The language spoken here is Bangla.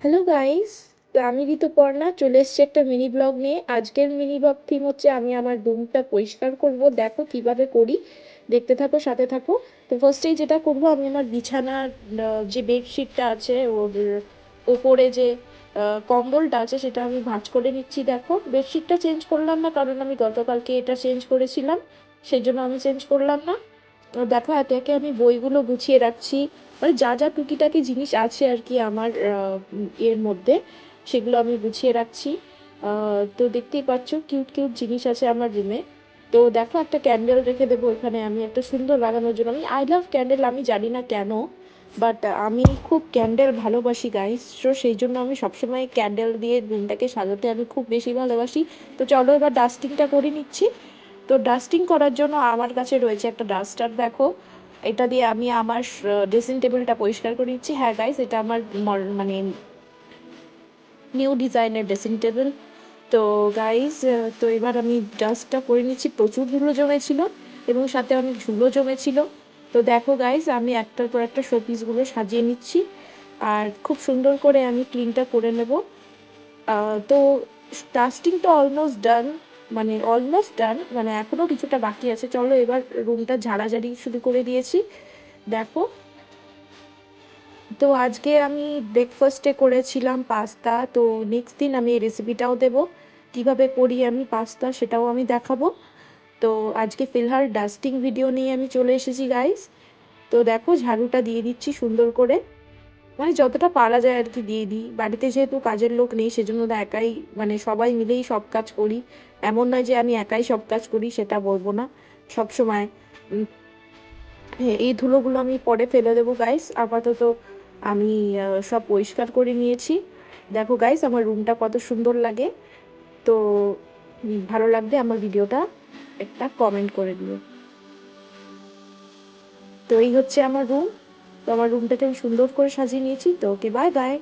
হ্যালো গাইস, তো আমি ঋতুপর্ণা চলে এসেছি একটা মিনি ব্লগ নিয়ে। আজকের মিনি ব্লগ থিম হচ্ছে আমি আমার রুমটা পরিষ্কার করব। দেখো কিভাবে করি, দেখতে থাকো, সাথে থাকো। তো ফার্স্টেই যেটা করব, আমি আমার বিছানার যে বেডশিটটা আছে ওর ওপরে যে কম্বলটা আছে সেটা আমি ভাঁজ করে নিচ্ছি। দেখো বেডশিটটা চেঞ্জ করলাম না, কারণ আমি গতকালকে এটা চেঞ্জ করেছিলাম, সেই জন্য আমি চেঞ্জ করলাম না। দেখো একে একে আমি বইগুলো গুছিয়ে রাখছি, মানে যা যা টুকিটাকি জিনিস আছে আর কি আমার এর মধ্যে, সেগুলো আমি গুছিয়ে রাখছি। তো দেখতেই পাচ্ছ কিউট কিউট জিনিস আছে আমার রুমে। তো দেখো একটা ক্যান্ডেল রেখে দেবো এখানে, আমি একটা সুন্দর লাগানোর জন্য। আমি আই লাভ ক্যান্ডেল, আমি জানি না কেন, বাট আমি খুব ক্যান্ডেল ভালোবাসি গাইস। তো সেই জন্য আমি সবসময় ক্যান্ডেল দিয়ে রুমটাকে সাজাতে আমি খুব বেশি ভালোবাসি। তো চলো এবার ডাস্টিংটা করে নিচ্ছি। তো ডাস্টিং করার জন্য আমার কাছে রয়েছে একটা ডাস্টার। দেখো এটা দিয়ে আমি আমার ড্রেসিং টেবিলটা পরিষ্কার করে নিচ্ছি। হ্যাঁ গাইস, এটা আমার মানে নিউ ডিজাইনের ড্রেসিং টেবিল। তো গাইস, তো এবার আমি ডাস্টটা করে নিচ্ছি। প্রচুর ধুলো জমেছিল এবং সাথে অনেক ধুলো জমেছিল। তো দেখো গাইস, আমি একটার পর একটা শোপিসগুলো সাজিয়ে নিচ্ছি আর খুব সুন্দর করে আমি ক্লিনটা করে নেব। তো ডাস্টিং তো অলমোস্ট ডান, মানে অলমোস্ট ডান, মানে এখনও কিছুটা বাকি আছে। চলো এবার রুমটা ঝাড়াঝাড়ি শুরু করে দিয়েছি। দেখো, তো আজকে আমি ব্রেকফাস্টে করেছিলাম পাস্তা। তো নেক্সট দিন আমি এই রেসিপিটাও দেবো, কীভাবে করি আমি পাস্তা সেটাও আমি দেখাবো। তো আজকে ফিলহাল ডাস্টিং ভিডিও নিয়ে আমি চলে এসেছি গাইস। তো দেখো ঝাড়ুটা দিয়ে দিচ্ছি সুন্দর করে, মানে যতটা পারা যায় আর কি দিয়ে দিই। বাড়িতে যেহেতু কাজের লোক নেই সেজন্য তো একাই, মানে সবাই মিলেই সব কাজ করি। এমন নয় যে আমি একাই সব কাজ করি, সেটা বলবো না সব সময়। হ্যাঁ, এই ধুলোগুলো আমি পরে ফেলে দেবো গাইস। আপাতত আমি সব পরিষ্কার করে নিয়েছি। দেখো গাইস আমার রুমটা কত সুন্দর লাগে। তো ভালো লাগলে আমার ভিডিওটা একটা কমেন্ট করে দিও। তো এই হচ্ছে আমার রুম। তো আমার রুমটাকে আমি সুন্দর করে সাজিয়ে নিয়েছি। তো ওকে, বাই বাই।